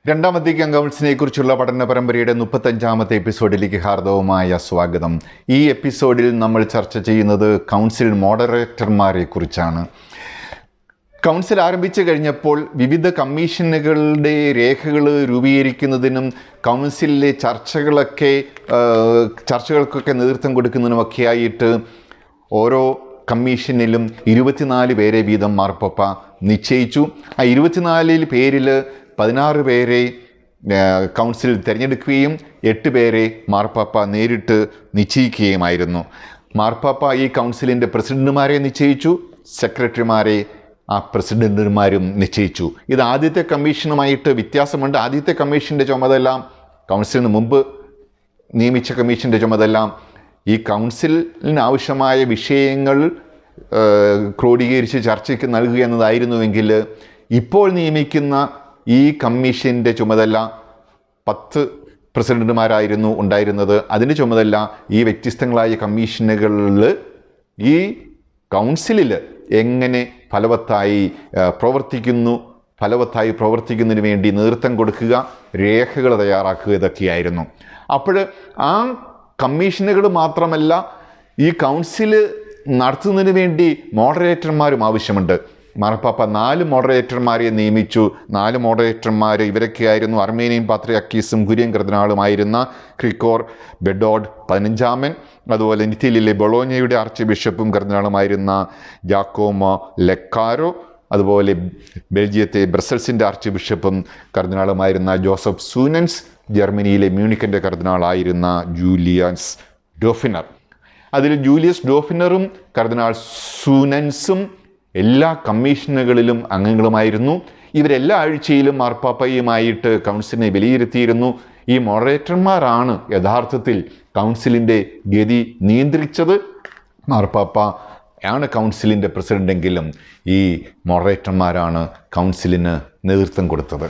രണ്ടാം വത്തിക്കാൻ കൗൺസിലിനെ കുറിച്ചുള്ള പഠന പരമ്പരയുടെ 35ാമത്തെ എപ്പിസോഡിലേക്ക് ഹാർദവമായ സ്വാഗതം. ഈ എപ്പിസോഡിൽ നമ്മൾ ചർച്ച ചെയ്യുന്നത് കൗൺസിൽ മോഡറേറ്റർമാരെ കുറിച്ചാണ്. കൗൺസിൽ ആരംഭിച്ചു കഴിഞ്ഞപ്പോൾ വിവിധ കമ്മീഷനുകളുടെ രേഖകൾ രൂപീകരിക്കുന്നതിനും കൗൺസിലിലെ ചർച്ചകൾക്കൊക്കെ നേതൃത്വം കൊടുക്കുന്നതിനുമൊക്കെയായിട്ട് ഓരോ കമ്മീഷനിലും 24 പേരെ വീതം മാർപ്പാപ്പ നിശ്ചയിച്ചു. ആ 24 പേരിൽ 16 പേരെ കൗൺസിൽ തിരഞ്ഞെടുക്കുകയും 8 പേരെ മാർപ്പാപ്പ നേരിട്ട് നിശ്ചയിക്കുകയുമായിരുന്നു. മാർപ്പാപ്പ ഈ കൗൺസിലിൻ്റെ പ്രസിഡന്റുമാരെ നിശ്ചയിച്ചു, സെക്രട്ടറിമാരെ ആ പ്രസിഡന്റുമാരും നിശ്ചയിച്ചു. ഇത് ആദ്യത്തെ കമ്മീഷനുമായിട്ട് വ്യത്യാസമുണ്ട്. ആദ്യത്തെ കമ്മീഷൻ്റെ ചുമതല കൗൺസിലിന് മുമ്പ് നിയമിച്ച കമ്മീഷൻ്റെ ചുമതല ഈ കൗൺസിലിന് ആവശ്യമായ വിഷയങ്ങൾ ക്രോഡീകരിച്ച് ചർച്ചയ്ക്ക് നൽകുക എന്നതായിരുന്നുവെങ്കിൽ ഇപ്പോൾ നിയമിക്കുന്ന ഈ കമ്മീഷൻ്റെ ചുമതല 10 പ്രസിഡന്റുമാരായിരുന്നു ഉണ്ടായിരുന്നത്. അതിൻ്റെ ചുമതല ഈ വ്യത്യസ്തങ്ങളായ കമ്മീഷനുകളിൽ ഈ കൗൺസിലിൽ എങ്ങനെ ഫലവത്തായി പ്രവർത്തിക്കുന്നതിന് വേണ്ടി നേതൃത്വം കൊടുക്കുക, രേഖകൾ തയ്യാറാക്കുക, ഇതൊക്കെയായിരുന്നു. അപ്പോൾ ആ കമ്മീഷനുകൾ മാത്രമല്ല, ഈ കൗൺസിൽ നടത്തുന്നതിന് വേണ്ടി മോഡറേറ്റർമാരും ആവശ്യമുണ്ട്. മാർപ്പാപ്പ 4 മോഡറേറ്റർമാരെ നിയമിച്ചു. 4 മോഡറേറ്റർമാർ ഇവരൊക്കെയായിരുന്നു അർമേനിയൻ പാത്രിയാർക്കീസും കുര്യൻ കർദിനാളുമായിരുന്ന ക്രിക്കോർ ബെഡോഡ് 15-ാമൻ, അതുപോലെ ഇറ്റലിയിലെ ബൊളോഞ്ഞയുടെ ആർച്ച് ബിഷപ്പും കർദിനാളുമായിരുന്ന ജാക്കോമോ ലെക്കാരോ, അതുപോലെ ബെൽജിയത്തെ ബ്രസൽസിൻ്റെ ആർച്ച് ബിഷപ്പും കർദിനാളുമായിരുന്ന ജോസഫ് സൂനൻസ്, ജർമ്മനിയിലെ മ്യൂണിക്കിൻ്റെ കർദിനാളായിരുന്ന ജൂലിയസ് ഡോഫിനർ. അതിൽ ജൂലിയസ് ഡോഫിനറും കർദിനാൾ സൂനൻസും എല്ലാ കമ്മീഷനുകളിലും അംഗങ്ങളുമായിരുന്നു. ഇവരെല്ലാ ആഴ്ചയിലും മാർപ്പാപ്പയുമായിട്ട് കൗൺസിലിനെ വിലയിരുത്തിയിരുന്നു. ഈ മോഡറേറ്റർമാരാണ് യഥാർത്ഥത്തിൽ കൗൺസിലിൻ്റെ ഗതി നിയന്ത്രിച്ചത്. മാർപ്പാപ്പ ആണ് കൗൺസിലിൻ്റെ പ്രസിഡന്റെങ്കിലും ഈ മോഡറേറ്റർമാരാണ് കൗൺസിലിന് നേതൃത്വം കൊടുത്തത്.